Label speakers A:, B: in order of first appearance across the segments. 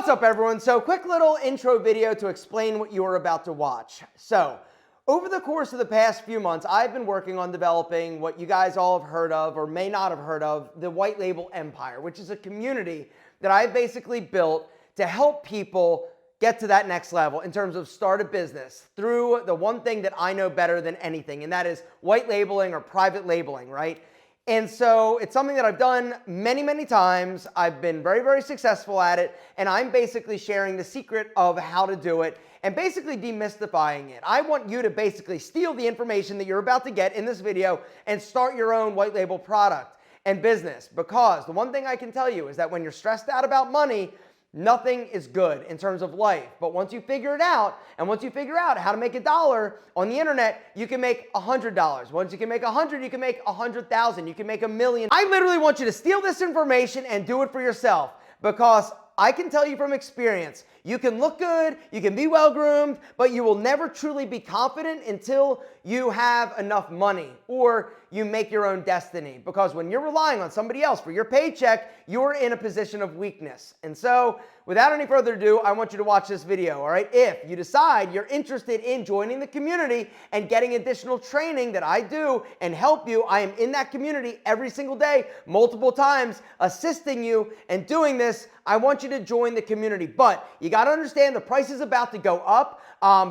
A: What's up, everyone? So quick little intro video to explain what you're about to watch. So over the course of the past few months, I've been working on developing what you guys all have heard of or may not have heard of, the White Label Empire, which is a community that I've basically built to help people get to that next level in terms of start a business through the one thing that I know better than anything, and that is white labeling or private labeling, right? And so it's something that I've done many, many times. I've been very, very successful at it, and I'm basically sharing the secret of how to do it and basically demystifying it. I want you to basically steal the information that you're about to get in this video and start your own white label product and business, because the one thing I can tell you is that when you're stressed out about money, nothing is good in terms of life. But once you figure it out, and once you figure out how to make $1 on the internet, you can make $100. Once you can make 100, you can make 100,000. You can make $1 million. I literally want you to steal this information and do it for yourself, because I can tell you from experience, you can look good, you can be well-groomed, but you will never truly be confident until you have enough money or you make your own destiny. Because when you're relying on somebody else for your paycheck, you're in a position of weakness. And so, without any further ado, I want you to watch this video, all right? If you decide you're interested in joining the community and getting additional training that I do and help you, I am in that community every single day, multiple times, assisting you and doing this. I want you to join the community, but you got to understand the price is about to go up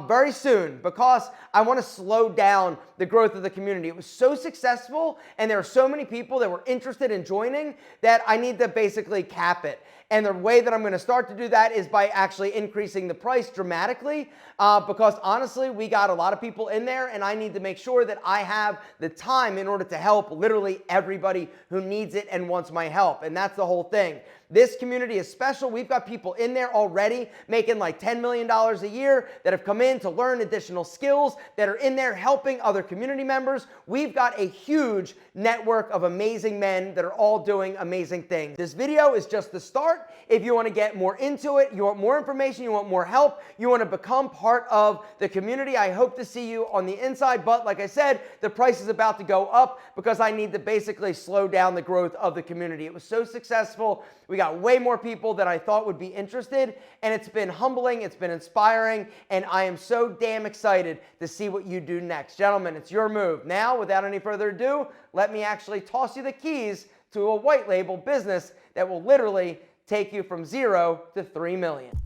A: very soon, because I want to slow down the growth of the community. It was so successful and there are so many people that were interested in joining that I need to basically cap it. And the way that I'm going to start to do that is by actually increasing the price dramatically, because honestly, we got a lot of people in there and I need to make sure that I have the time in order to help literally everybody who needs it and wants my help. And that's the whole thing. This community is special. We've got people in there already making like $10 million a year that have come in to learn additional skills, that are in there helping other community members. We've got a huge network of amazing men that are all doing amazing things. This video is just the start. If you want to get more into it, you want more information, you want more help, you want to become part of the community, I hope to see you on the inside. But like I said, the price is about to go up because I need to basically slow down the growth of the community. It was so successful. We got way more people than I thought would be interested, and it's been humbling, it's been inspiring, and I am so damn excited to see what you do next. Gentlemen, it's your move. Now, without any further ado, let me actually toss you the keys to a white label business that will literally take you from 0 to 3 million.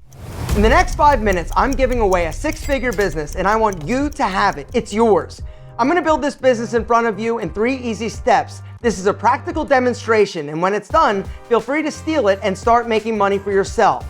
A: In the next 5 minutes, I'm giving away a 6-figure business, and I want you to have it. It's yours. I'm going to build this business in front of you in 3 easy steps. This is a practical demonstration, and when it's done, feel free to steal it and start making money for yourself.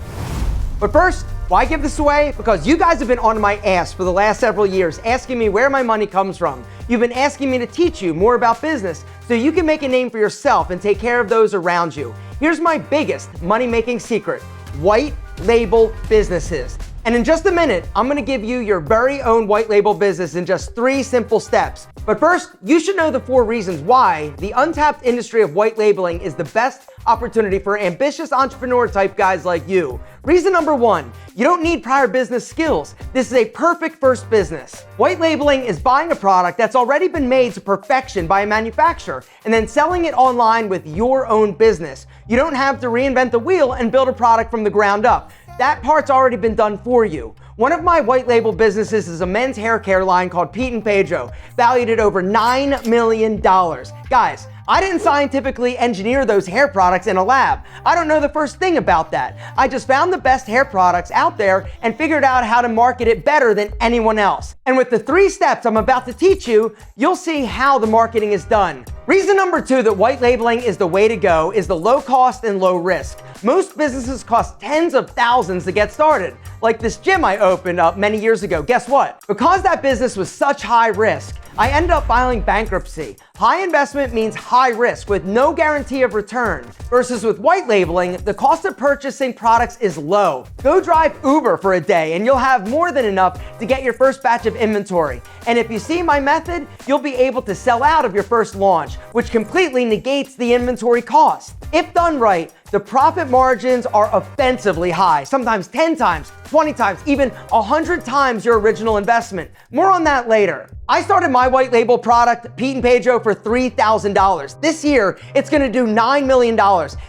A: But first, why give this away? Because you guys have been on my ass for the last several years asking me where my money comes from. You've been asking me to teach you more about business so you can make a name for yourself and take care of those around you. Here's my biggest money-making secret: white label businesses. And in just a minute, I'm going to give you your very own white label business in just 3 simple steps. But first, you should know the 4 reasons why the untapped industry of white labeling is the best opportunity for ambitious entrepreneur type guys like you. Reason number 1, you don't need prior business skills. This is a perfect first business. White labeling is buying a product that's already been made to perfection by a manufacturer and then selling it online with your own business. You don't have to reinvent the wheel and build a product from the ground up. That part's already been done for you. One of my white label businesses is a men's hair care line called Pete and Pedro, valued at over $9 million. Guys, I didn't scientifically engineer those hair products in a lab. I don't know the first thing about that. I just found the best hair products out there and figured out how to market it better than anyone else. And with the 3 steps I'm about to teach you, you'll see how the marketing is done. Reason number 2 that white labeling is the way to go is the low cost and low risk. Most businesses cost tens of thousands to get started. Like this gym I opened up many years ago. Guess what? Because that business was such high risk, I ended up filing bankruptcy. High investment means high risk with no guarantee of return. Versus with white labeling, the cost of purchasing products is low. Go drive Uber for a day and you'll have more than enough to get your first batch of inventory. And if you see my method, you'll be able to sell out of your first launch, which completely negates the inventory cost. If done right, The profit margins are offensively high, sometimes 10 times, 20 times, even 100 times your original investment. More on that later. I started my white label product, Pete and Pedro, for $3,000. This year, it's gonna do $9 million.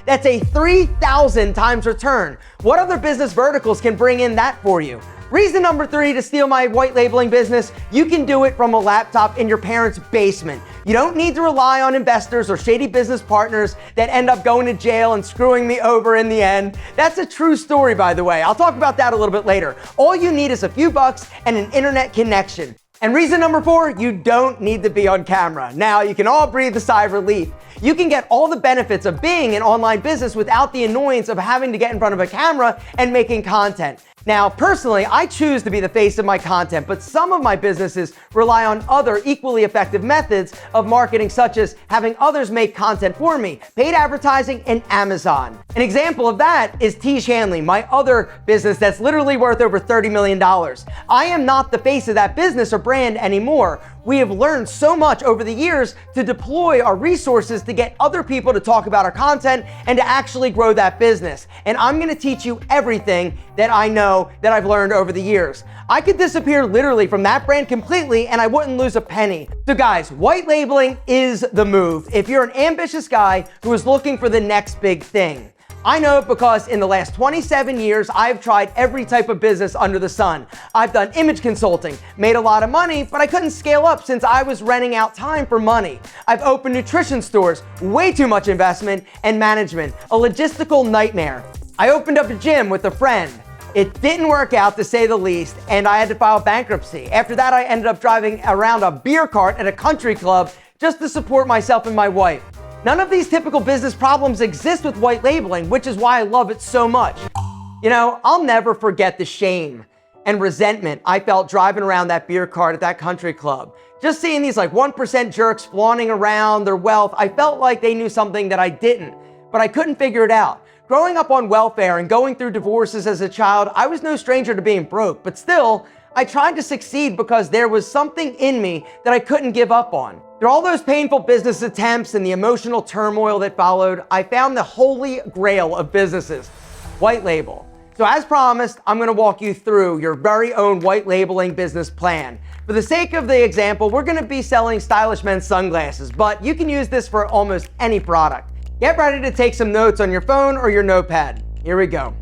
A: That's a 3,000 times return. What other business verticals can bring in that for you? Reason number 3 to steal my white labeling business, you can do it from a laptop in your parents' basement. You don't need to rely on investors or shady business partners that end up going to jail and screwing me over in the end. That's a true story, by the way. I'll talk about that a little bit later. All you need is a few bucks and an internet connection. And reason number 4, you don't need to be on camera. Now, you can all breathe a sigh of relief. You can get all the benefits of being an online business without the annoyance of having to get in front of a camera and making content. Now, personally, I choose to be the face of my content, but some of my businesses rely on other equally effective methods of marketing, such as having others make content for me, paid advertising, and Amazon. An example of that is Tiege Hanley, my other business that's literally worth over $30 million. I am not the face of that business or brand anymore. We have learned so much over the years to deploy our resources to get other people to talk about our content and to actually grow that business. And I'm gonna teach you everything that I know that I've learned over the years. I could disappear literally from that brand completely and I wouldn't lose a penny. So guys, white labeling is the move if you're an ambitious guy who is looking for the next big thing. I know it because in the last 27 years, I've tried every type of business under the sun. I've done image consulting, made a lot of money, but I couldn't scale up since I was renting out time for money. I've opened nutrition stores, way too much investment and management, a logistical nightmare. I opened up a gym with a friend. It didn't work out, to say the least, and I had to file bankruptcy. After that, I ended up driving around a beer cart at a country club just to support myself and my wife. None of these typical business problems exist with white labeling, which is why I love it so much. You know, I'll never forget the shame and resentment I felt driving around that beer cart at that country club. Just seeing these like 1% jerks flaunting around their wealth, I felt like they knew something that I didn't, but I couldn't figure it out. Growing up on welfare and going through divorces as a child, I was no stranger to being broke, but still, I tried to succeed because there was something in me that I couldn't give up on. Through all those painful business attempts and the emotional turmoil that followed, I found the holy grail of businesses, white label. So as promised, I'm gonna walk you through your very own white labeling business plan. For the sake of the example, we're gonna be selling stylish men's sunglasses, but you can use this for almost any product. Get ready to take some notes on your phone or your notepad. Here we go.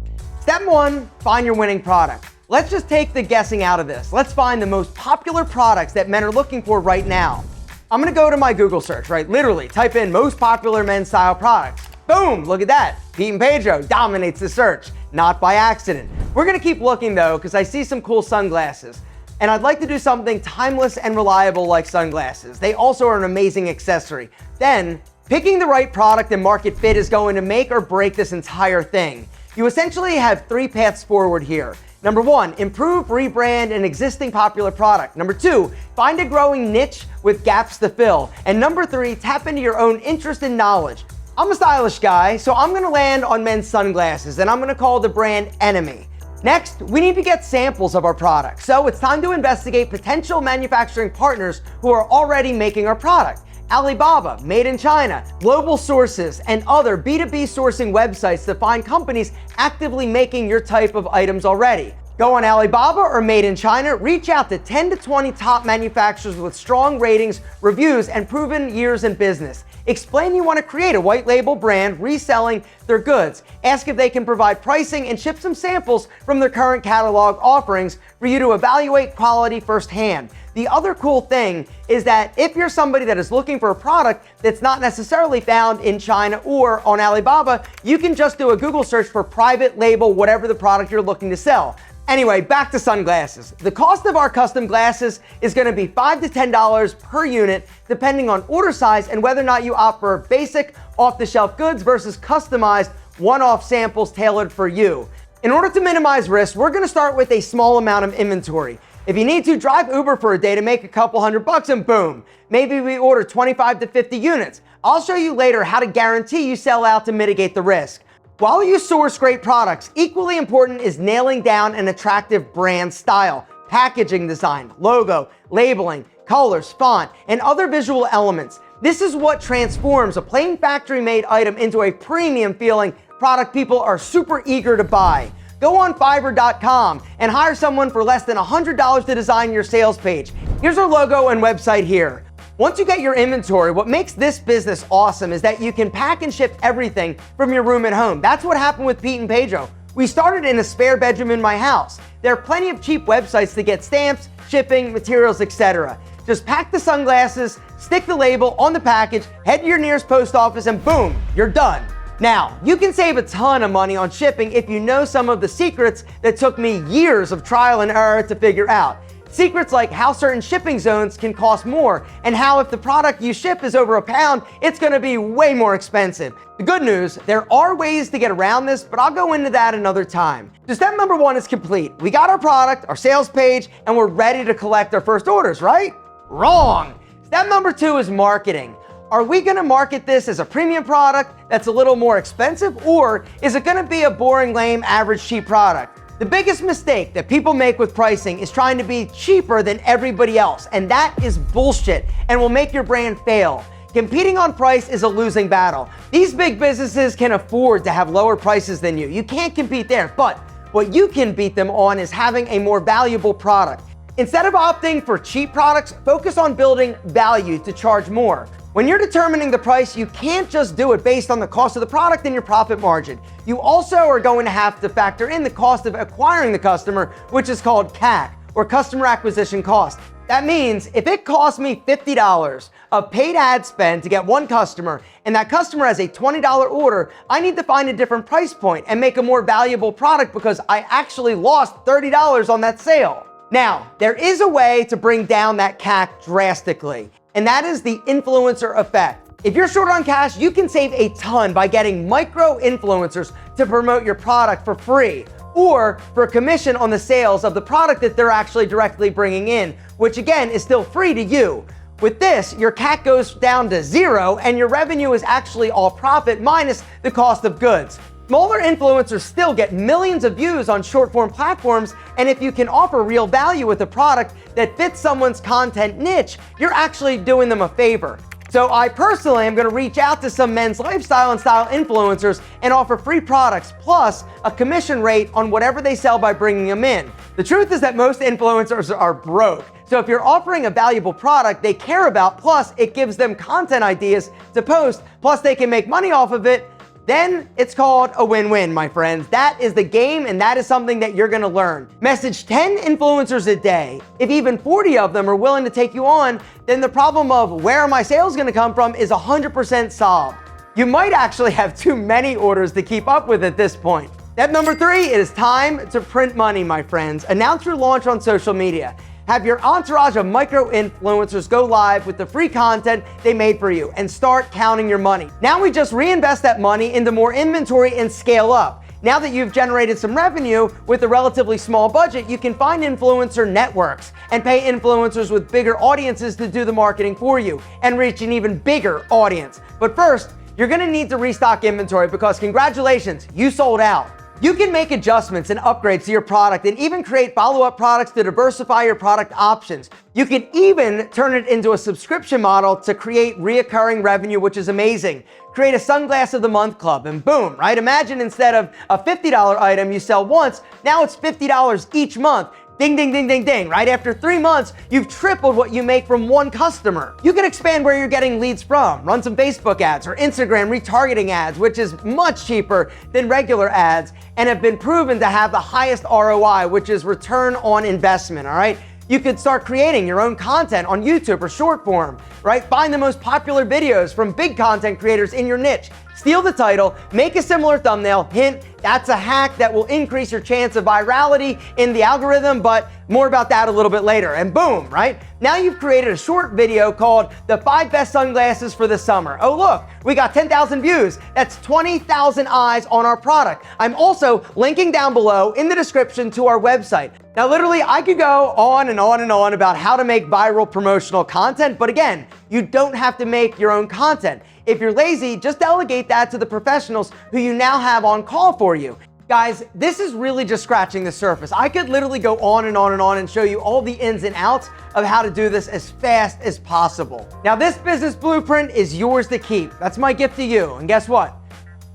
A: Step 1, find your winning product. Let's just take the guessing out of this. Let's find the most popular products that men are looking for right now. I'm gonna go to my Google search, right? Literally, type in most popular men's style products. Boom, look at that. Pete and Pedro dominates the search, not by accident. We're gonna keep looking though, because I see some cool sunglasses. And I'd like to do something timeless and reliable like sunglasses. They also are an amazing accessory. Then, picking the right product and market fit is going to make or break this entire thing. You essentially have 3 paths forward here. Number 1, improve, rebrand an existing popular product. Number 2, find a growing niche with gaps to fill. And number 3, tap into your own interest and knowledge. I'm a stylish guy, so I'm gonna land on men's sunglasses, and I'm gonna call the brand Enemy. Next, we need to get samples of our product. So it's time to investigate potential manufacturing partners who are already making our product. Alibaba, Made in China, global sources, and other B2B sourcing websites to find companies actively making your type of items already. Go on Alibaba or Made in China, reach out to 10 to 20 top manufacturers with strong ratings, reviews, and proven years in business. Explain you want to create a white label brand reselling their goods. Ask if they can provide pricing and ship some samples from their current catalog offerings for you to evaluate quality firsthand. The other cool thing is that if you're somebody that is looking for a product that's not necessarily found in China or on Alibaba, you can just do a Google search for private label, whatever the product you're looking to sell. Anyway, back to sunglasses. The cost of our custom glasses is going to be $5 to $10 per unit, depending on order size and whether or not you opt for basic off-the-shelf goods versus customized one-off samples tailored for you. In order to minimize risk, we're going to start with a small amount of inventory. If you need to, drive Uber for a day to make a couple $100 and boom. Maybe we order 25 to 50 units. I'll show you later how to guarantee you sell out to mitigate the risk. While you source great products, equally important is nailing down an attractive brand style, packaging design, logo, labeling, colors, font, and other visual elements. This is what transforms a plain factory-made item into a premium feeling product people are super eager to buy. Go on Fiverr.com and hire someone for less than $100 to design your sales page. Here's our logo and website here. Once you get your inventory, what makes this business awesome is that you can pack and ship everything from your room at home. That's what happened with Pete and Pedro. We started in a spare bedroom in my house. There are plenty of cheap websites to get stamps, shipping, materials, etc. Just pack the sunglasses, stick the label on the package, head to your nearest post office, and boom, you're done. Now, you can save a ton of money on shipping if you know some of the secrets that took me years of trial and error to figure out. Secrets like how certain shipping zones can cost more and how if the product you ship is over £1, it's gonna be way more expensive. The good news, there are ways to get around this, but I'll go into that another time. So step number 1 is complete. We got our product, our sales page, and we're ready to collect our first orders, right? Wrong. Step number 2 is marketing. Are we gonna market this as a premium product that's a little more expensive, or is it gonna be a boring, lame, average, cheap product? The biggest mistake that people make with pricing is trying to be cheaper than everybody else, and that is bullshit and will make your brand fail. Competing on price is a losing battle. These big businesses can afford to have lower prices than you. You can't compete there, but what you can beat them on is having a more valuable product. Instead of opting for cheap products, focus on building value to charge more. When you're determining the price, you can't just do it based on the cost of the product and your profit margin. You also are going to have to factor in the cost of acquiring the customer, which is called CAC, or customer acquisition cost. That means if it costs me $50 of paid ad spend to get one customer, and that customer has a $20 order, I need to find a different price point and make a more valuable product because I actually lost $30 on that sale. Now, there is a way to bring down that CAC drastically, and that is the influencer effect. If you're short on cash, you can save a ton by getting micro influencers to promote your product for free or for a commission on the sales of the product that they're actually directly bringing in, which again is still free to you. With this, your CAC goes down to 0 and your revenue is actually all profit minus the cost of goods. Smaller influencers still get millions of views on short-form platforms, and if you can offer real value with a product that fits someone's content niche, you're actually doing them a favor. So I personally am going to reach out to some men's lifestyle and style influencers and offer free products plus a commission rate on whatever they sell by bringing them in. The truth is that most influencers are broke. So if you're offering a valuable product they care about, plus it gives them content ideas to post, plus they can make money off of it, then it's called a win-win, my friends. That is the game, and that is something that you're gonna learn. Message 10 influencers a day. If even 40 of them are willing to take you on, then the problem of where are my sales gonna come from is 100% solved. You might actually have too many orders to keep up with at this point. Step number 3, it is time to print money, my friends. Announce your launch on social media. Have your entourage of micro-influencers go live with the free content they made for you and start counting your money. Now we just reinvest that money into more inventory and scale up. Now that you've generated some revenue with a relatively small budget, you can find influencer networks and pay influencers with bigger audiences to do the marketing for you and reach an even bigger audience. But first, you're gonna need to restock inventory because congratulations, you sold out. You can make adjustments and upgrades to your product and even create follow-up products to diversify your product options. You can even turn it into a subscription model to create reoccurring revenue, which is amazing. Create a sunglass of the month club and boom, right? Imagine instead of a $50 item you sell once, now it's $50 each month. Ding, ding, ding, ding, ding. Right after 3 months, you've tripled what you make from one customer. You can expand where you're getting leads from. Run some Facebook ads or Instagram retargeting ads, which is much cheaper than regular ads and have been proven to have the highest ROI, which is return on investment, all right? You could start creating your own content on YouTube or short form, right? Find the most popular videos from big content creators in your niche. Steal the title, make a similar thumbnail. Hint, that's a hack that will increase your chance of virality in the algorithm, but more about that a little bit later. And boom, right? Now you've created a short video called The 5 Best Sunglasses for the Summer. Oh look, we got 10,000 views. That's 20,000 eyes on our product. I'm also linking down below in the description to our website. Now literally, I could go on and on and on about how to make viral promotional content, but again, you don't have to make your own content. If you're lazy, just delegate that to the professionals who you now have on call for you. Guys, this is really just scratching the surface. I could literally go on and on and on and show you all the ins and outs of how to do this as fast as possible. Now, this business blueprint is yours to keep. That's my gift to you. And guess what?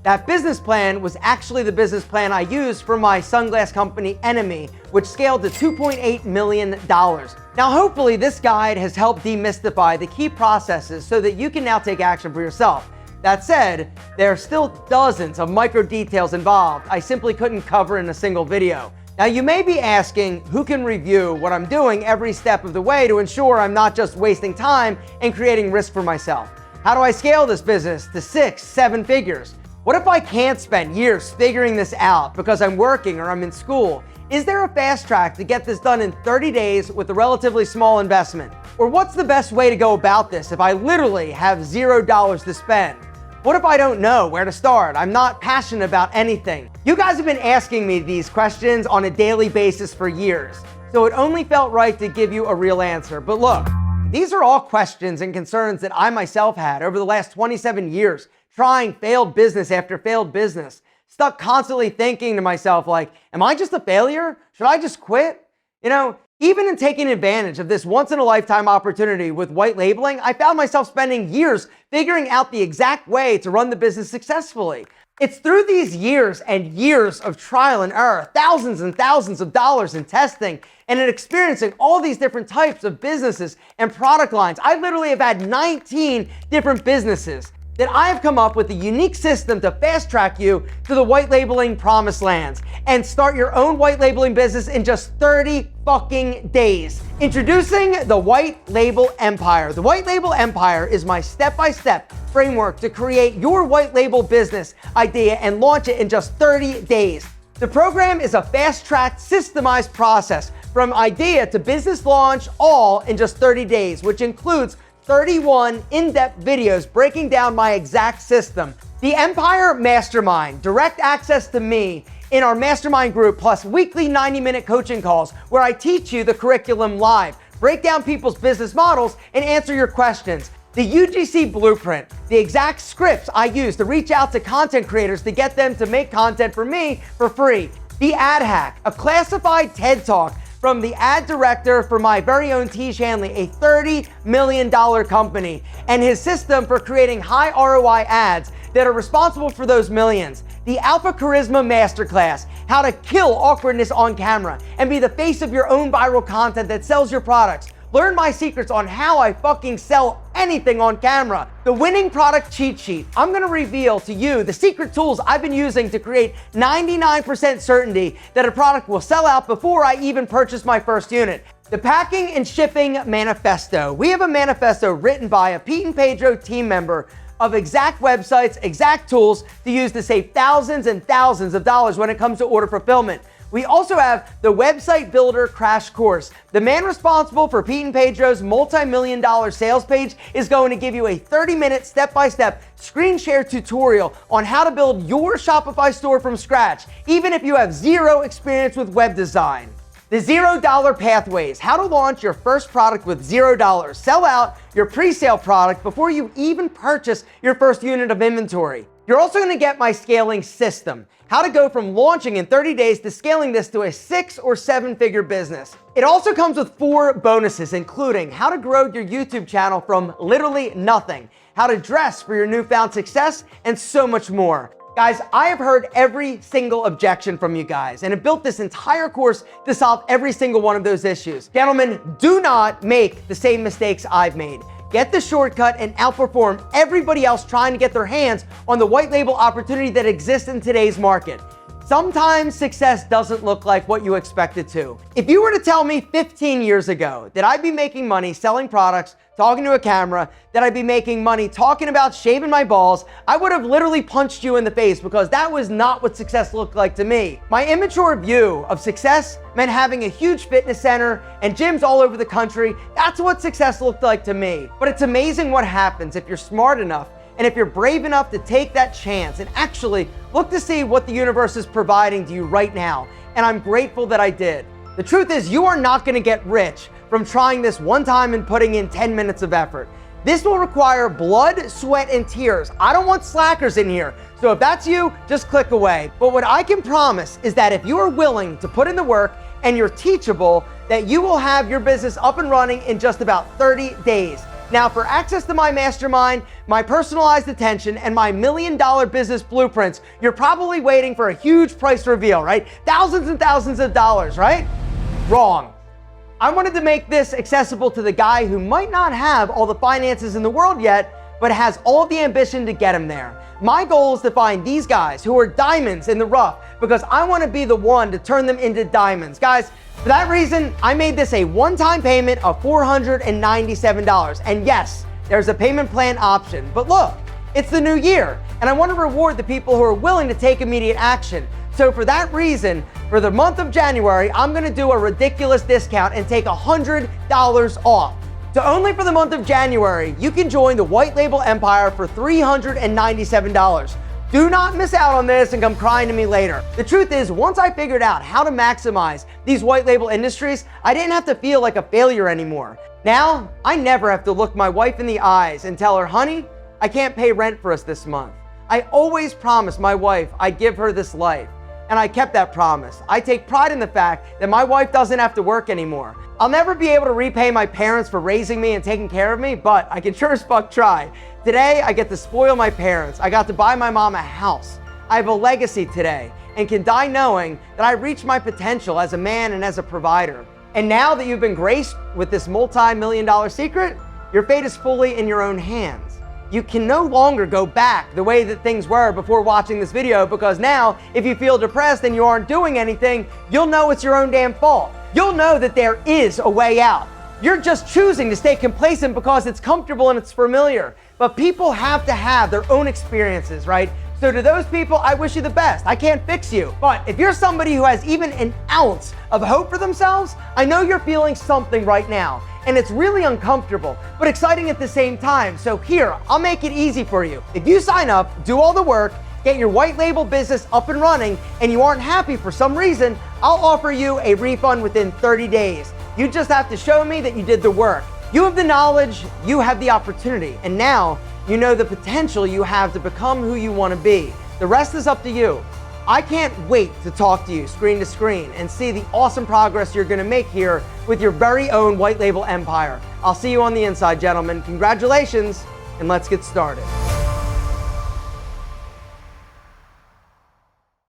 A: That business plan was actually the business plan I used for my sunglass company Enemy, which scaled to $2.8 million. Now, hopefully this guide has helped demystify the key processes so that you can now take action for yourself. That said, there are still dozens of micro details involved I simply couldn't cover in a single video. Now, you may be asking who can review what I'm doing every step of the way to ensure I'm not just wasting time and creating risk for myself. How do I scale this business to 6, 7 figures? What if I can't spend years figuring this out because I'm working or I'm in school? Is there a fast track to get this done in 30 days with a relatively small investment? Or what's the best way to go about this if I literally have $0 to spend? What if I don't know where to start? I'm not passionate about anything. You guys have been asking me these questions on a daily basis for years, so it only felt right to give you a real answer. But look, these are all questions and concerns that I myself had over the last 27 years, trying failed business after failed business, stuck constantly thinking to myself like, am I just a failure? Should I just quit? You know, even in taking advantage of this once-in-a-lifetime opportunity with white labeling, I found myself spending years figuring out the exact way to run the business successfully. It's through these years and years of trial and error, thousands and thousands of dollars in testing, and in experiencing all these different types of businesses and product lines. I literally have had 19 different businesses that I have come up with a unique system to fast track you to the white labeling promised lands and start your own white labeling business in just 30 fucking days. Introducing the White Label Empire. The White Label Empire is my step-by-step framework to create your white label business idea and launch it in just 30 days. The program is a fast-tracked, systemized process from idea to business launch, all in just 30 days, which includes 31 in-depth videos breaking down my exact system. The Empire Mastermind, direct access to me in our mastermind group, plus weekly 90-minute coaching calls where I teach you the curriculum live, break down people's business models, and answer your questions. The UGC Blueprint, the exact scripts I use to reach out to content creators to get them to make content for me for free. The Ad Hack, a classified TED Talk from the ad director for my very own Tiege Hanley, a $30 million company, and his system for creating high ROI ads that are responsible for those millions. The Alpha Charisma Masterclass, how to kill awkwardness on camera and be the face of your own viral content that sells your products. Learn my secrets on how I fucking sell anything on camera. The Winning Product Cheat Sheet. I'm gonna reveal to you the secret tools I've been using to create 99% certainty that a product will sell out before I even purchase my first unit. The Packing and Shipping Manifesto. We have a manifesto written by a Pete and Pedro team member of exact websites, exact tools to use to save thousands and thousands of dollars when it comes to order fulfillment. We also have the Website Builder Crash Course. The man responsible for Pete and Pedro's multi-million-dollar sales page is going to give you a 30-minute step-by-step screen share tutorial on how to build your Shopify store from scratch, even if you have zero experience with web design. The $0 Pathways, how to launch your first product with $0. Sell out your pre-sale product before you even purchase your first unit of inventory. You're also gonna get my scaling system, how to go from launching in 30 days to scaling this to a 6 or 7 figure business. It also comes with 4 bonuses, including how to grow your YouTube channel from literally nothing, how to dress for your newfound success, and so much more. Guys, I have heard every single objection from you guys and have built this entire course to solve every single one of those issues. Gentlemen, do not make the same mistakes I've made. Get the shortcut and outperform everybody else trying to get their hands on the white label opportunity that exists in today's market. Sometimes success doesn't look like what you expect it to. If you were to tell me 15 years ago that I'd be making money selling products, talking to a camera, that I'd be making money talking about shaving my balls, I would have literally punched you in the face because that was not what success looked like to me. My immature view of success meant having a huge fitness center and gyms all over the country. That's what success looked like to me. But it's amazing what happens if you're smart enough and if you're brave enough to take that chance and actually look to see what the universe is providing to you right now. And I'm grateful that I did. The truth is, you are not gonna get rich from trying this one time and putting in 10 minutes of effort. This will require blood, sweat, and tears. I don't want slackers in here. So if that's you, just click away. But what I can promise is that if you are willing to put in the work and you're teachable, that you will have your business up and running in just about 30 days. Now, for access to my mastermind, my personalized attention, and my $1 million business blueprints, you're probably waiting for a huge price reveal, right? Thousands and thousands of dollars, right? Wrong. I wanted to make this accessible to the guy who might not have all the finances in the world yet, but has all the ambition to get him there. My goal is to find these guys who are diamonds in the rough, because I want to be the one to turn them into diamonds. Guys, for that reason, I made this a one-time payment of $497. And yes, there's a payment plan option. But look, it's the new year, and I want to reward the people who are willing to take immediate action. So for that reason, for the month of January, I'm going to do a ridiculous discount and take $100 off. So only for the month of January, you can join the White Label Empire for $397. Do not miss out on this and come crying to me later. The truth is, once I figured out how to maximize these white label industries, I didn't have to feel like a failure anymore. Now, I never have to look my wife in the eyes and tell her, honey, I can't pay rent for us this month. I always promised my wife I'd give her this life, and I kept that promise. I take pride in the fact that my wife doesn't have to work anymore. I'll never be able to repay my parents for raising me and taking care of me, but I can sure as fuck try. Today, I get to spoil my parents. I got to buy my mom a house. I have a legacy today and can die knowing that I reached my potential as a man and as a provider. And now that you've been graced with this multi-million-dollar secret, your fate is fully in your own hands. You can no longer go back the way that things were before watching this video, because now, if you feel depressed and you aren't doing anything, you'll know it's your own damn fault. You'll know that there is a way out. You're just choosing to stay complacent because it's comfortable and it's familiar. But people have to have their own experiences, right? So to those people, I wish you the best. I can't fix you. But if you're somebody who has even an ounce of hope for themselves, I know you're feeling something right now. And it's really uncomfortable, but exciting at the same time. So here, I'll make it easy for you. If you sign up, do all the work, get your white label business up and running, and you aren't happy for some reason, I'll offer you a refund within 30 days. You just have to show me that you did the work. You have the knowledge, you have the opportunity, and now you know the potential you have to become who you want to be. The rest is up to you. I can't wait to talk to you screen to screen and see the awesome progress you're going to make here with your very own white label empire. I'll see you on the inside, gentlemen. Congratulations, and let's get started.